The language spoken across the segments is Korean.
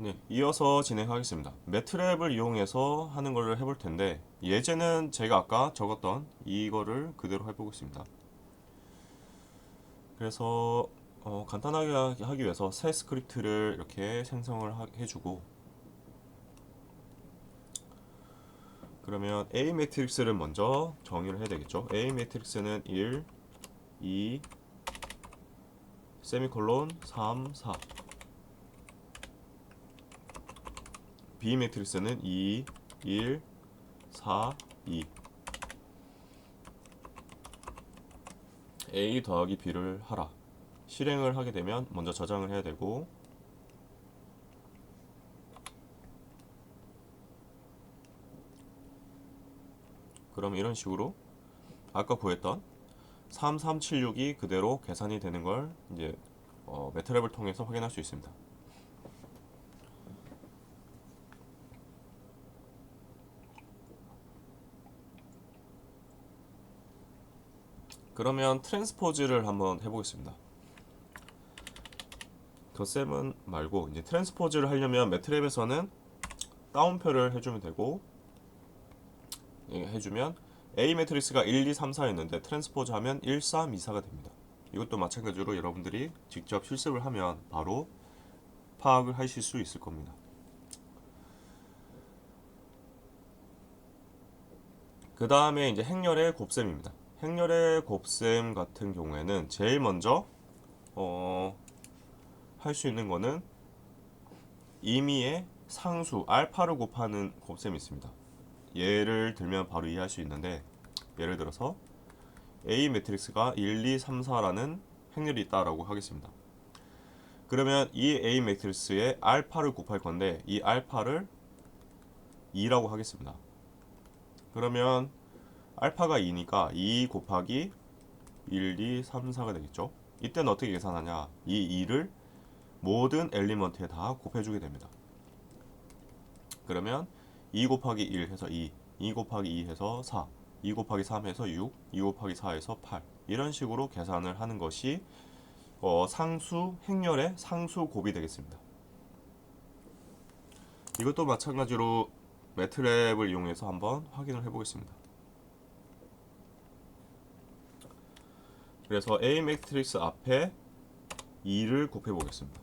네, 이어서 진행하겠습니다. 매트랩을 이용해서 하는 걸 해볼 텐데, 예제는 제가 아까 적었던 이거를 그대로 해보겠습니다. 그래서 간단하게 하기 위해서 새 스크립트를 이렇게 생성을 해주고, 그러면 A 매트릭스를 먼저 정의를 해야 되겠죠. A 매트릭스는 1, 2, 세미콜론 3, 4. B 매트릭스는 2, 1, 4, 2. A 더하기 B를 하라. 실행을 하게 되면 먼저 저장을 해야 되고, 그럼 이런 식으로 아까 구했던 3376이 그대로 계산이 되는 걸 이제 매트랩을 통해서 확인할 수 있습니다. 그러면 트랜스포즈를 한번 해보겠습니다. 덧셈은 말고 이제 트랜스포즈를 하려면 매트랩에서는 따옴표를 해주면 되고, 해주면 A 매트릭스가 1, 2, 3, 4였는데 트랜스포즈 하면 1, 3, 2, 4가 됩니다. 이것도 마찬가지로 여러분들이 직접 실습을 하면 바로 파악을 하실 수 있을 겁니다. 그 다음에 이제 행렬의 곱셈입니다. 행렬의 곱셈 같은 경우에는 제일 먼저 할 수 있는 거는 임의의 상수 알파를 곱하는 곱셈이 있습니다. 예를 들면 바로 이해할 수 있는데, 예를 들어서 A 매트릭스가 1, 2, 3, 4라는 행렬이 있다라고 하겠습니다. 그러면 이 A 매트릭스에 알파를 곱할 건데, 이 알파를 2라고 하겠습니다. 그러면 알파가 2니까 2 곱하기 1, 2, 3, 4가 되겠죠. 이때는 어떻게 계산하냐, 이 2를 모든 엘리먼트에 다 곱해주게 됩니다. 그러면 2 곱하기 1 해서 2, 2 곱하기 2 해서 4, 2 곱하기 3 해서 6, 2 곱하기 4 해서 8, 이런 식으로 계산을 하는 것이 상수 행렬의 상수 곱이 되겠습니다. 이것도 마찬가지로 매트랩을 이용해서 한번 확인을 해보겠습니다. 그래서 A 매트릭스 앞에 2를 곱해 보겠습니다.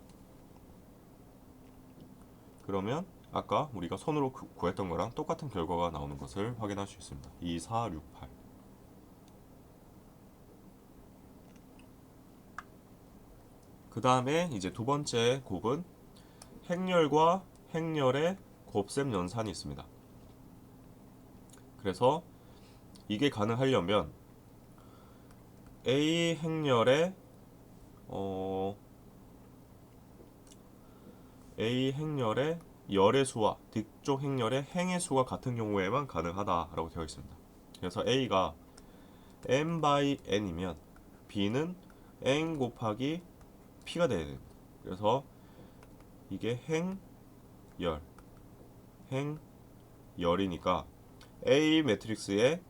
그러면 아까 우리가 손으로 구했던 거랑 똑같은 결과가 나오는 것을 확인할 수 있습니다. 2, 4, 6, 8. 그 다음에 이제 두 번째 곱은 행렬과 행렬의 곱셈 연산이 있습니다. 그래서 이게 가능하려면 A 행렬의 A 행렬의 열의 수와 뒤쪽 행렬의 행의 수가 같은 경우에만 가능하다라고 되어 있습니다. 그래서 A가 n by n이면 B는 n 곱하기 P가 돼야 됩니다. 그래서 이게 행열, 행열이니까 A 매트릭스의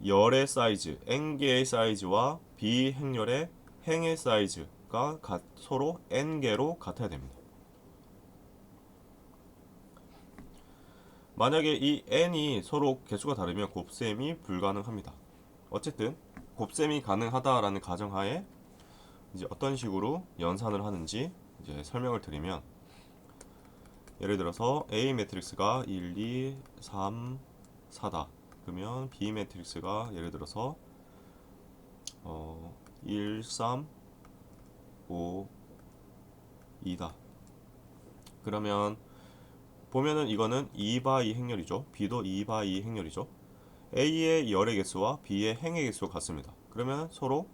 열의 사이즈, n개의 사이즈와 B 행열의 행의 사이즈가 서로 n개로 같아야 됩니다. 만약에 이 n이 서로 개수가 다르면 곱셈이 불가능합니다. 어쨌든 곱셈이 가능하다라는 가정하에 이제 어떤 식으로 연산을 하는지 이제 설명을 드리면, 예를 들어서 A 매트릭스가 1, 2, 3, 4다. 그러면 B 매트릭스가 예를 들어서 1, 3, 5, 2다. 그러면 보면은 이거는 2바이 행렬이죠. B도 2바이 행렬이죠. A의 열의 개수와 B의 행의 개수가 같습니다. 그러면 서로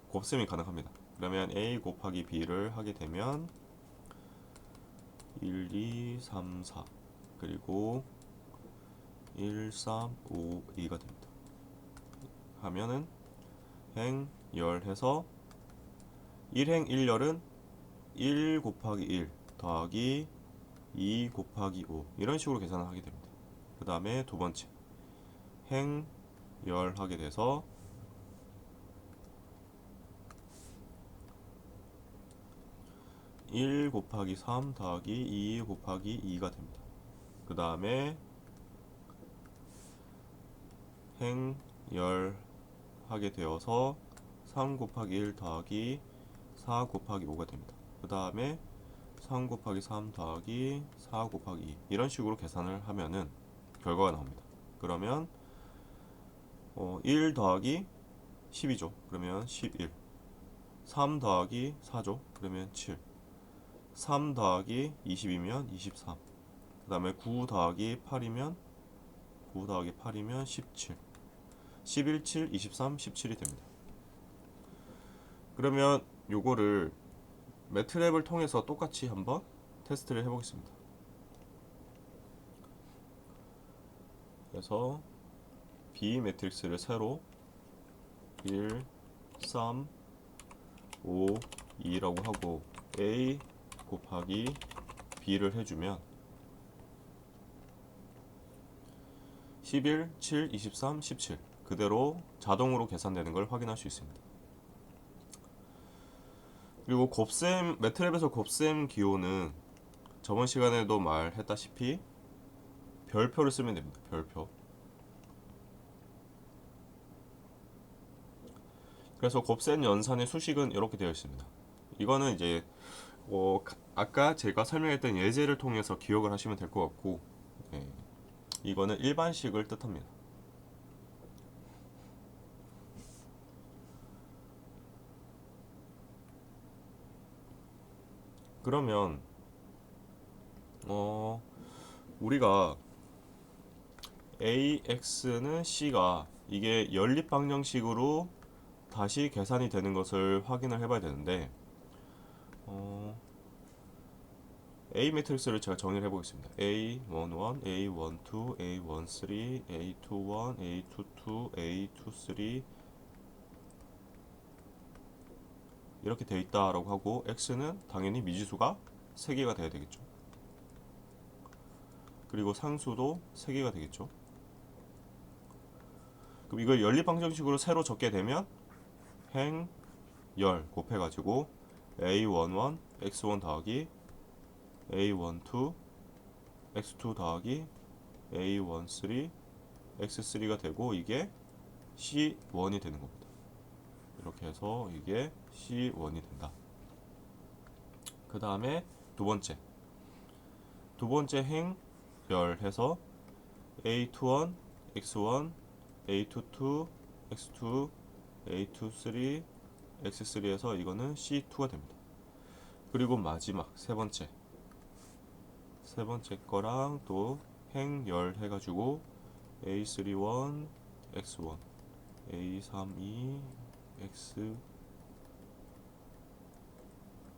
곱셈이 가능합니다. 그러면 A 곱하기 B를 하게 되면 1, 2, 3, 4 그리고 1, 3, 5, 2가 됩니다. 하면은 행, 열 해서 1행 1열은 1 곱하기 1 더하기 2 곱하기 5, 이런 식으로 계산을 하게 됩니다. 그 다음에 두 번째 행, 열 하게 돼서 1 곱하기 3 더하기 2 곱하기 2가 됩니다. 그 다음에 행열 하게 되어서 3 곱하기 1 더하기 4 곱하기 5가 됩니다. 그 다음에 3 곱하기 3 더하기 4 곱하기 2 이런 식으로 계산을 하면은 결과가 나옵니다. 그러면 1 더하기 10이죠. 그러면 11. 3 더하기 4죠. 그러면 7. 3 더하기 20이면 23. 그 다음에 9 더하기 8이면 17. 11, 7, 23, 17이 됩니다. 그러면 요거를 매트랩을 통해서 똑같이 한번 테스트를 해보겠습니다. 그래서 B 매트릭스를 세로 1, 3, 5, 2라고 하고 A 곱하기 B를 해주면 11, 7, 23, 17 그대로 자동으로 계산되는 걸 확인할 수 있습니다. 그리고 곱셈 매트랩에서 곱셈 기호는 저번 시간에도 말했다시피 별표를 쓰면 됩니다. 별표. 그래서 곱셈 연산의 수식은 이렇게 되어 있습니다. 이거는 이제 아까 제가 설명했던 예제를 통해서 기억을 하시면 될 것 같고, 네, 이거는 일반식을 뜻합니다. 그러면 우리가 AX는 C가 이게 연립 방정식으로 다시 계산이 되는 것을 확인을 해봐야 되는데 A 매트릭스를 제가 정의를 해보겠습니다. A11, A12, A13, A21, A22, A23 이렇게 되어 있다라고 하고 X는 당연히 미지수가 3개가 돼야 되겠죠. 그리고 상수도 3개가 되겠죠. 그럼 이걸 연립 방정식으로 새로 적게 되면 행열 곱해가지고 A11, X1 더하기 A12, X2 더하기 A13, X3가 되고 이게 C1이 되는 겁니다. 이렇게 해서 이게 C1이 된다. 그 다음에 두 번째 행열 해서 A21, X1, A22, X2, A23, X3에서 이거는 C2가 됩니다. 그리고 마지막 세 번째 거랑 또 행열 해가지고 A31, X1, A32, X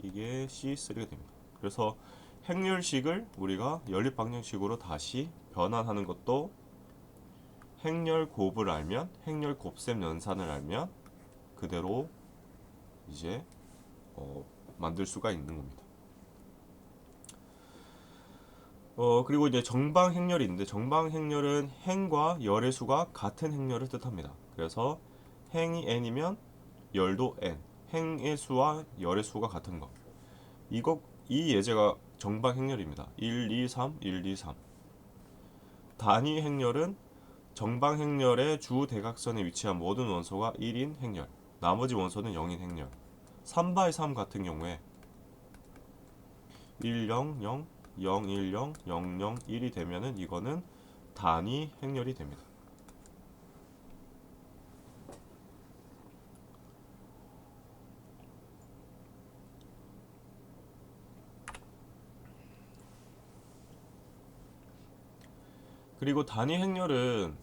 이게 C3가 됩니다. 그래서 행렬식을 우리가 연립 방정식으로 다시 변환하는 것도 행렬 곱을 알면 행렬 곱셈 연산을 알면 그대로 이제 만들 수가 있는 겁니다. 그리고 이제 정방 행렬이 있는데 정방 행렬은 행과 열의 수가 같은 행렬을 뜻합니다. 그래서 행이 n이면 열도 n, 행의 수와 열의 수가 같은 거. 이 예제가 정방 행렬입니다. 1, 2, 3, 1, 2, 3. 단위 행렬은 정방 행렬의 주 대각선에 위치한 모든 원소가 1인 행렬, 나머지 원소는 0인 행렬. 3/3 같은 경우에 1, 0, 0, 0, 1, 0, 0, 0, 1이 되면은 이거는 단위 행렬이 됩니다. 그리고 단위 행렬은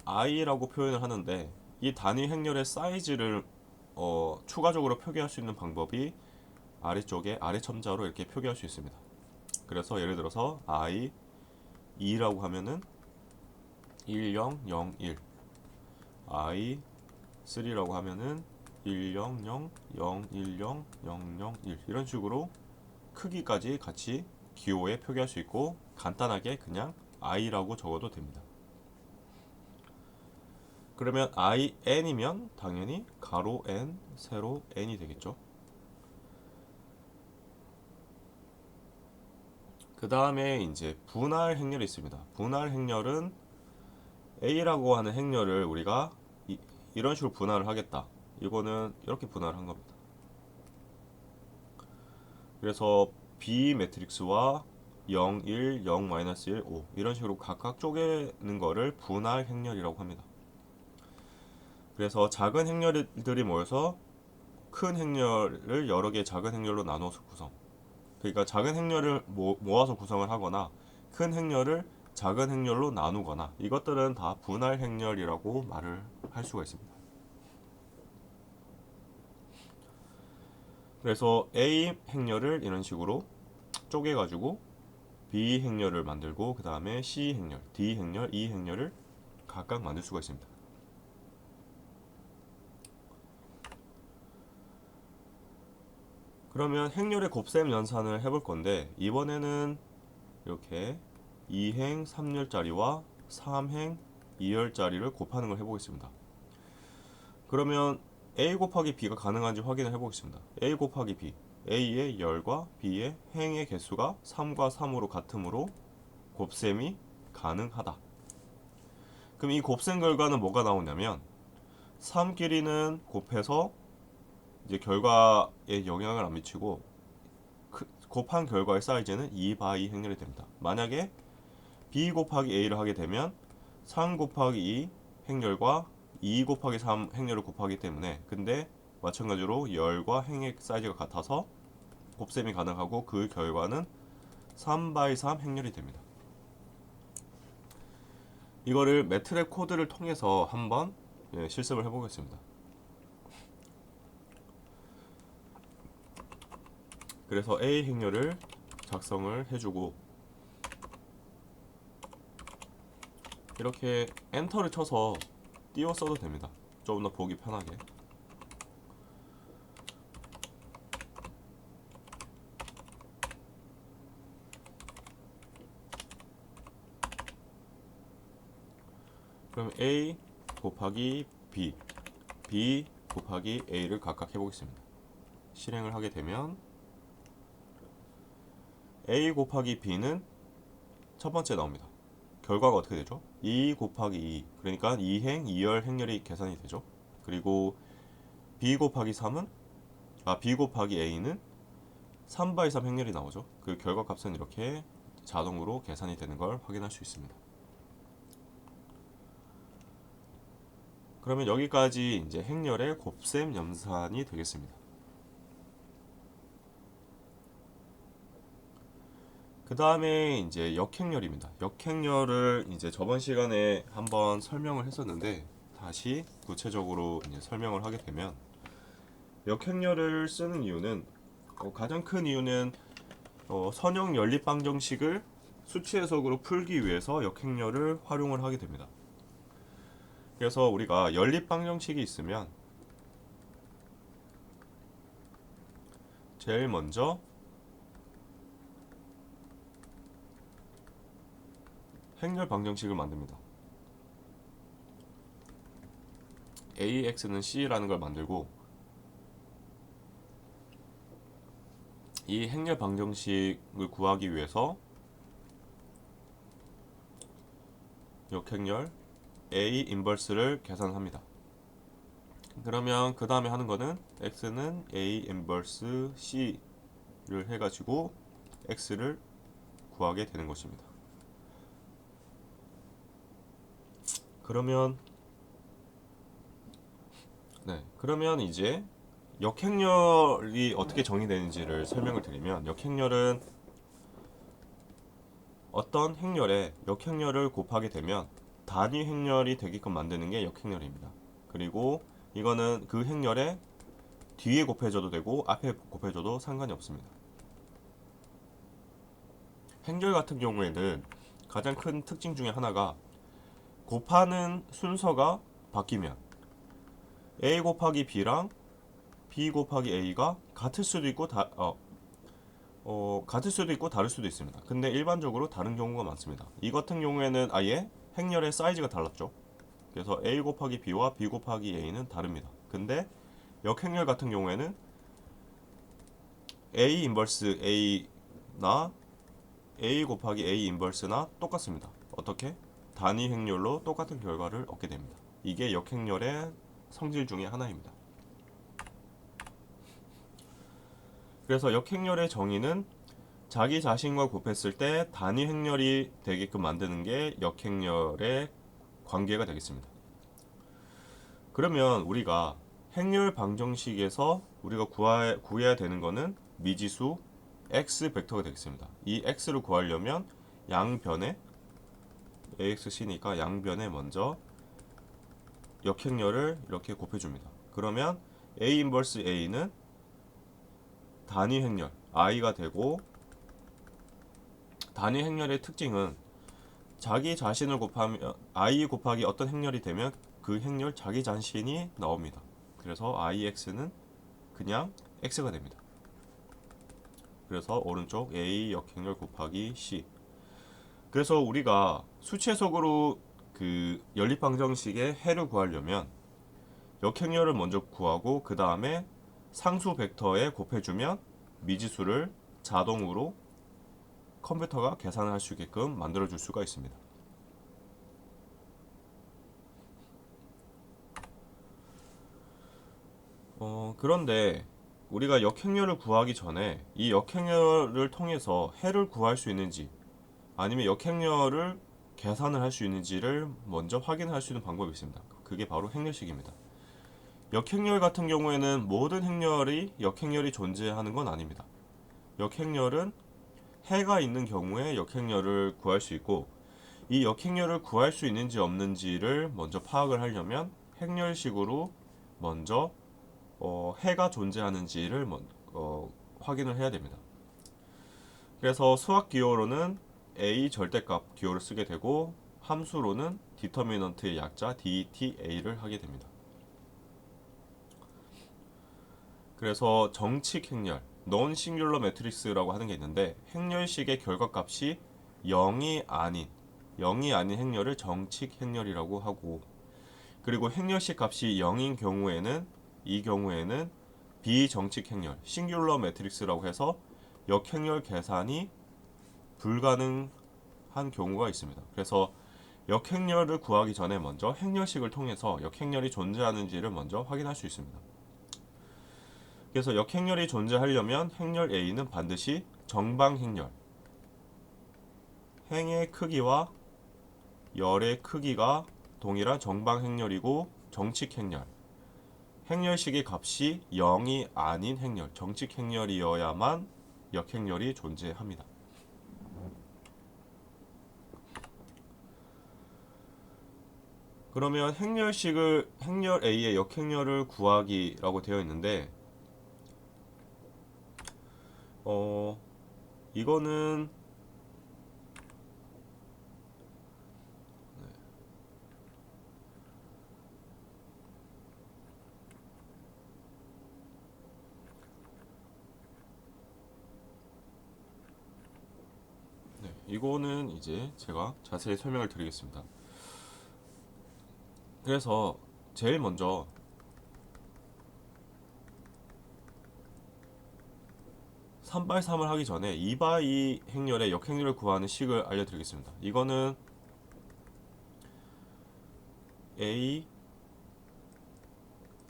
i라고 표현을 하는데 이 단위 행렬의 사이즈를 추가적으로 표기할 수 있는 방법이 아래쪽에 아래 첨자로 이렇게 표기할 수 있습니다. 그래서 예를 들어서 i 2라고 하면은 1, 0, 0, 1 i 3라고 하면은 1, 0, 0, 0, 1, 0, 0, 0, 1 이런 식으로 크기까지 같이 기호에 표기할 수 있고 간단하게 그냥 i라고 적어도 됩니다. 그러면 in이면 당연히 가로 n, 세로 n이 되겠죠. 그 다음에 이제 분할 행렬이 있습니다. 분할 행렬은 A라고 하는 행렬을 우리가 이런 식으로 분할을 하겠다. 이거는 이렇게 분할을 한 겁니다. 그래서 B 매트릭스와 0, 1, 0, 마이너스 1, 5 이런 식으로 각각 쪼개는 거를 분할 행렬이라고 합니다. 그래서 작은 행렬들이 모여서 큰 행렬을 여러 개의 작은 행렬로 나눠서 구성. 그러니까 작은 행렬을 모아서 구성을 하거나 큰 행렬을 작은 행렬로 나누거나 이것들은 다 분할 행렬이라고 말을 할 수가 있습니다. 그래서 A 행렬을 이런 식으로 쪼개가지고 B 행렬을 만들고 그 다음에 C 행렬, D 행렬, E 행렬을 각각 만들 수가 있습니다. 그러면 행렬의 곱셈 연산을 해볼 건데 이번에는 이렇게 2행 3열짜리와 3행 2열짜리를 곱하는 걸 해보겠습니다. 그러면 A 곱하기 B가 가능한지 확인을 해보겠습니다. A 곱하기 B, A의 열과 B의 행의 개수가 3과 3으로 같으므로 곱셈이 가능하다. 그럼 이 곱셈 결과는 뭐가 나오냐면 3끼리는 곱해서 이제 결과에 영향을 안 미치고 곱한 결과의 사이즈는 2바이 행렬이 됩니다. 만약에 B 곱하기 A를 하게 되면 3 곱하기 2 행렬과 2 곱하기 3 행렬을 곱하기 때문에 근데 마찬가지로 열과 행의 사이즈가 같아서 곱셈이 가능하고 그 결과는 3바이 3 행렬이 됩니다. 이거를 매트랩 코드를 통해서 한번 실습을 해보겠습니다. 그래서 A 행렬을 작성을 해주고 이렇게 엔터를 쳐서 띄워 써도 됩니다. 조금 더 보기 편하게. 그럼 A 곱하기 B, B 곱하기 A를 각각 해보겠습니다. 실행을 하게 되면 A 곱하기 B는 첫 번째 나옵니다. 결과가 어떻게 되죠? 2 곱하기 2 그러니까 2행 2열 행렬이 계산이 되죠. 그리고 B 곱하기 3은 B 곱하기 A는 3바이 3 행렬이 나오죠. 그 결과 값은 이렇게 자동으로 계산이 되는 걸 확인할 수 있습니다. 그러면 여기까지 이제 행렬의 곱셈 연산이 되겠습니다. 그 다음에 이제 역행렬입니다. 역행렬을 이제 저번 시간에 한번 설명을 했었는데 다시 구체적으로 이제 설명을 하게 되면 역행렬을 쓰는 이유는 가장 큰 이유는 선형 연립 방정식을 수치 해석으로 풀기 위해서 역행렬을 활용을 하게 됩니다. 그래서 우리가 연립 방정식이 있으면 제일 먼저 행렬 방정식을 만듭니다. AX는 C라는 걸 만들고 이 행렬 방정식을 구하기 위해서 역행렬 A 인버스를 계산합니다. 그러면 그 다음에 하는 거는 X는 A 인버스 C를 해가지고 X를 구하게 되는 것입니다. 그러면 이제 역행렬이 어떻게 정의되는지를 설명을 드리면 역행렬은 어떤 행렬에 역행렬을 곱하게 되면 단위 행렬이 되게끔 만드는 게 역행렬입니다. 그리고 이거는 그 행렬에 뒤에 곱해줘도 되고 앞에 곱해줘도 상관이 없습니다. 행렬 같은 경우에는 가장 큰 특징 중에 하나가 곱하는 순서가 바뀌면 A 곱하기 B랑 B 곱하기 A가 같을 수도 있고 같을 수도 있고 다를 수도 있습니다. 근데 일반적으로 다른 경우가 많습니다. 이 같은 경우에는 아예 행렬의 사이즈가 달랐죠. 그래서 A 곱하기 B와 B 곱하기 A는 다릅니다. 근데 역행렬 같은 경우에는 A 인버스 A나 A 곱하기 A 인버스나 똑같습니다. 어떻게? 단위 행렬로 똑같은 결과를 얻게 됩니다. 이게 역행렬의 성질 중에 하나입니다. 그래서 역행렬의 정의는 자기 자신과 곱했을 때 단위 행렬이 되게끔 만드는 게 역행렬의 관계가 되겠습니다. 그러면 우리가 행렬 방정식에서 우리가 구해야 되는 거는 미지수 x 벡터가 되겠습니다. 이 x를 구하려면 양변에 axc니까 양변에 먼저 역행렬을 이렇게 곱해줍니다. 그러면 a 인버스 a는 단위 행렬 i가 되고, 단위 행렬의 특징은 자기 자신을 곱하면 i 곱하기 어떤 행렬이 되면 그 행렬 자기 자신이 나옵니다. 그래서 ix는 그냥 x가 됩니다. 그래서 오른쪽 a 역행렬 곱하기 c. 그래서 우리가 수치해석으로 그 연립방정식의 해를 구하려면 역행렬을 먼저 구하고 그 다음에 상수 벡터에 곱해주면 미지수를 자동으로 컴퓨터가 계산할 수 있게끔 만들어줄 수가 있습니다. 그런데 우리가 역행렬을 구하기 전에 이 역행렬을 통해서 해를 구할 수 있는지 아니면 역행렬을 계산을 할 수 있는지를 먼저 확인할 수 있는 방법이 있습니다. 그게 바로 행렬식입니다. 역행렬 같은 경우에는 모든 행렬이 역행렬이 존재하는 건 아닙니다. 역행렬은 해가 있는 경우에 역행렬을 구할 수 있고, 이 역행렬을 구할 수 있는지 없는지를 먼저 파악을 하려면 행렬식으로 먼저 해가 존재하는지를 확인을 해야 됩니다. 그래서 수학 기호로는 a 절대값 기호를 쓰게 되고, 함수로는 디터미넌트의 약자 dta를 하게 됩니다. 그래서 정칙 행렬, non singular matrix라고 하는 게 있는데, 행렬식의 결과값이 0이 아닌 행렬을 정칙 행렬이라고 하고, 그리고 행렬식 값이 0인 경우에는 이 경우에는 비정칙 행렬, 싱귤러 매트릭스라고 해서 역행렬 계산이 불가능한 경우가 있습니다. 그래서 역행렬을 구하기 전에 먼저 행렬식을 통해서 역행렬이 존재하는지를 먼저 확인할 수 있습니다. 그래서 역행렬이 존재하려면 행렬 A는 반드시 정방행렬, 행의 크기와 열의 크기가 동일한 정방행렬이고, 정칙행렬, 행렬식의 값이 0이 아닌 행렬, 정칙행렬이어야만 역행렬이 존재합니다. 그러면 행렬 A의 역행렬을 구하기라고 되어 있는데, 이거는 이거는 이제 제가 자세히 설명을 드리겠습니다. 그래서 제일 먼저 3x3을 하기 전에 2x2 행렬의 역행렬을 구하는 식을 알려드리겠습니다. 이거는 a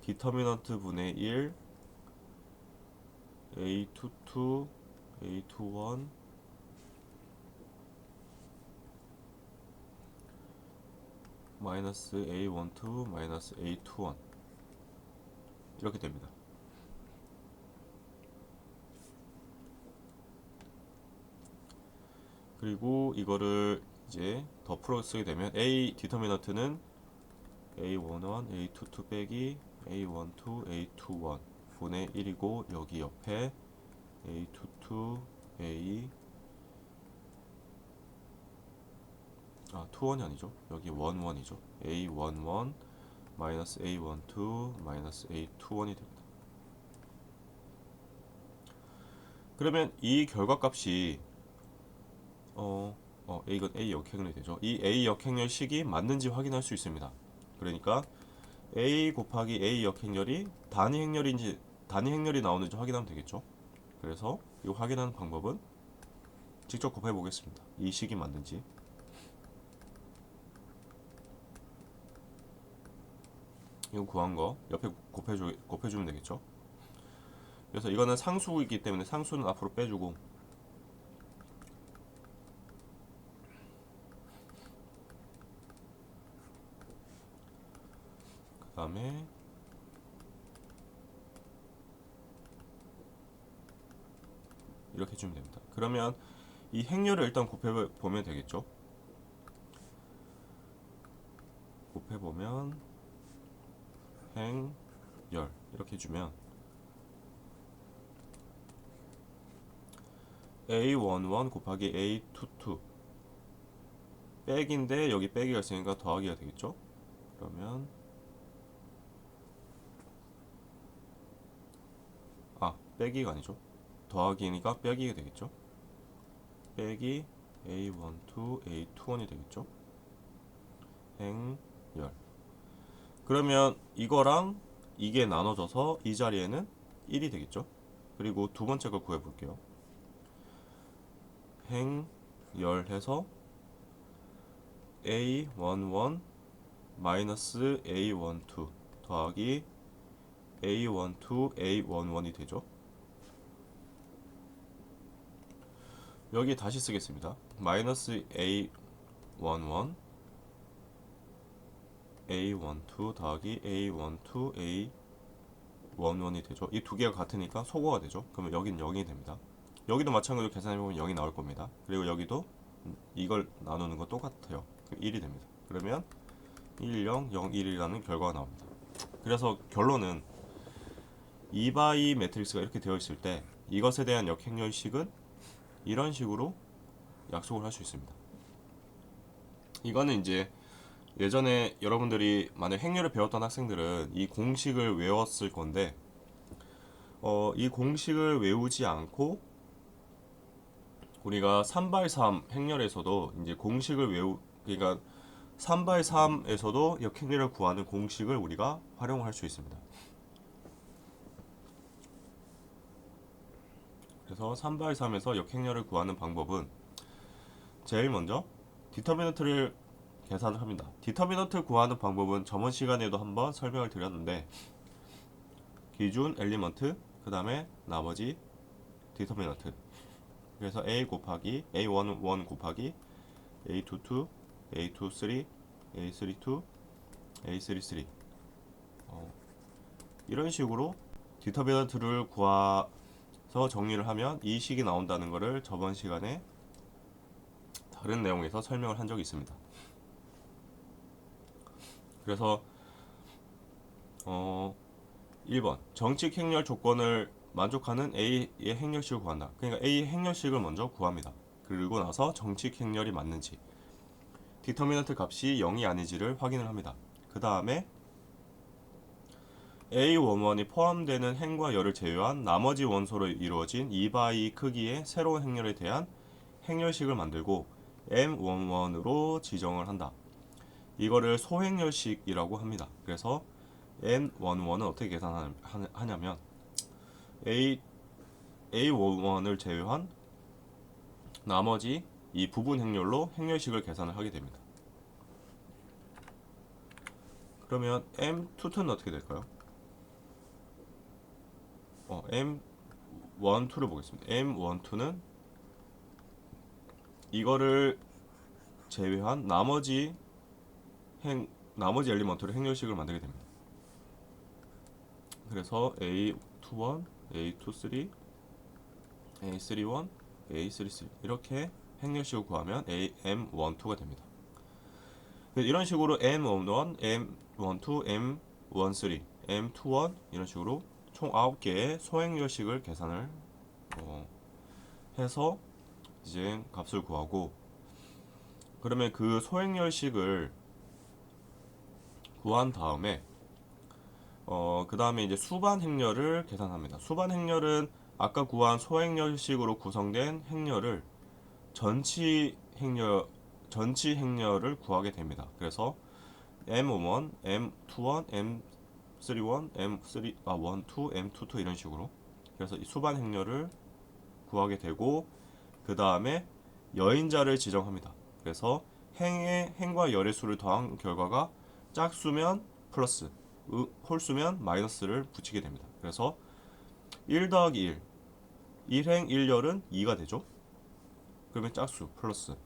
디터미넌트 분의 1 a22 a21 마이너스 a12 마이너스 a21 이렇게 됩니다. 그리고 이거를 이제 더 풀어 쓰게 되면 a 디터미넌트는 a11 a22 빼기 a12 a21 분의 1이고, 여기 옆에 a22 a 21이 아니죠. 여기 11이죠. a11 마이너스 a12 마이너스 a21이 됩니다. 그러면 이 결과값이 이건 a 역행렬이 되죠. 이 a 역행렬 식이 맞는지 확인할 수 있습니다. 그러니까 a 곱하기 a 역행렬이 단위 행렬이 나오는지 확인하면 되겠죠. 그래서 이 확인하는 방법은 직접 곱해 보겠습니다. 이 식이 맞는지. 이거 구한 거 옆에 곱해주면 되겠죠. 그래서 이거는 상수이기 때문에 상수는 앞으로 빼주고, 그 다음에 이렇게 해주면 됩니다. 그러면 이 행렬을 일단 곱해보면 되겠죠. 곱해보면 행열 이렇게 해주면 A11 곱하기 A22 백인데 여기 빼기가 있으니까 더하기가 되겠죠. 그러면 빼기가 아니죠. 더하기니까 빼기가 되겠죠. 빼기 A12 A21이 되겠죠. 행열. 그러면 이거랑 이게 나눠져서 이 자리에는 1이 되겠죠. 그리고 두 번째 걸 구해 볼게요. 행열 해서 A11 마이너스 A12 더하기 A12 A11이 되죠. 여기 다시 쓰겠습니다. 마이너스 A11 A12 더하기 A12 A11이 되죠. 이 두 개가 같으니까 소거가 되죠. 그러면 여긴 0이 됩니다. 여기도 마찬가지로 계산해보면 0이 나올 겁니다. 그리고 여기도 이걸 나누는 거 똑같아요. 1이 됩니다. 그러면 1, 0, 0, 1이라는 결과가 나옵니다. 그래서 결론은 2바이 매트릭스가 이렇게 되어 있을 때 이것에 대한 역행렬식은 이런 식으로 약속을 할 수 있습니다. 이거는 이제 예전에 여러분들이 만약 행렬을 배웠던 학생들은 이 공식을 외웠을 건데, 이 공식을 외우지 않고 우리가 3x3 행렬에서도 이제 공식을 그러니까 3x3에서도 역행렬을 구하는 공식을 우리가 활용할 수 있습니다. 그래서 3x3에서 역행렬을 구하는 방법은 제일 먼저 디터미넌트를 계산을 합니다. 디터미넌트 구하는 방법은 저번 시간에도 한번 설명을 드렸는데, 기준 엘리먼트 그 다음에 나머지 디터미넌트, 그래서 A 곱하기 A11 곱하기 A22 A23 A32 A33 이런 식으로 디터미넌트를 구해서 정리를 하면 이 식이 나온다는 것을 저번 시간에 다른 내용에서 설명을 한 적이 있습니다. 그래서 1번 정칙 행렬 조건을 만족하는 A의 행렬식을 구한다. 그러니까 A의 행렬식을 먼저 구합니다. 그리고 나서 정칙 행렬이 맞는지, 디터미넌트 값이 0이 아닌지를 확인을 합니다. 그 다음에 A11이 포함되는 행과 열을 제외한 나머지 원소로 이루어진 2바이 크기의 새로운 행렬에 대한 행렬식을 만들고 M11으로 지정을 한다. 이거를 소행렬식이라고 합니다. 그래서 M11은 어떻게 계산하냐면 A11을 제외한 나머지 이 부분 행렬로 행렬식을 계산을 하게 됩니다. 그러면 M22는 어떻게 될까요? M12를 보겠습니다. M12는 이거를 제외한 나머지 엘리먼트로 행렬식을 만들게 됩니다. 그래서 A21, A23, A31, A33 이렇게 행렬식을 구하면 M12가 됩니다. 이런 식으로 M11, M12, M13, M21 이런 식으로 총 9개의 소행렬식을 계산을 해서 이제 값을 구하고, 그러면 그 소행렬식을 구한 다음에 그 다음에 이제 수반 행렬을 계산합니다. 수반 행렬은 아까 구한 소행렬식으로 구성된 행렬을 전치 행렬을 구하게 됩니다. 그래서 M11, M21, M31, M3, 1, 2, M22 이런 식으로. 그래서 이 수반 행렬을 구하게 되고, 그 다음에 여인자를 지정합니다. 그래서 행과 열의 수를 더한 결과가 짝수면 플러스, 홀수면 마이너스를 붙이게 됩니다. 그래서 1 더하기 1, 1행 1열은 2가 되죠. 그러면 짝수 플러스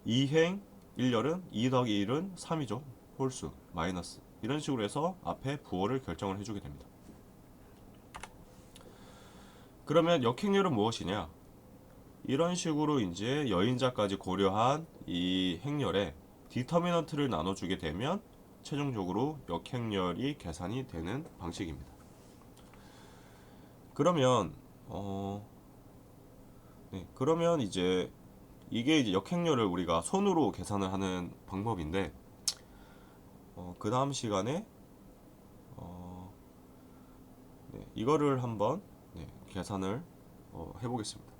2행 1열은 2 더하기 1은 3이죠. 홀수 마이너스, 이런 식으로 해서 앞에 부호를 결정을 해주게 됩니다. 그러면 역행렬은 무엇이냐? 이런 식으로 이제 여인자까지 고려한 이 행렬에 디터미넌트를 나눠주게 되면 최종적으로 역행렬이 계산이 되는 방식입니다. 그러면 그러면 이제 이게 이제 역행렬을 우리가 손으로 계산을 하는 방법인데, 그 다음 시간에 이거를 한번 계산을 해보겠습니다.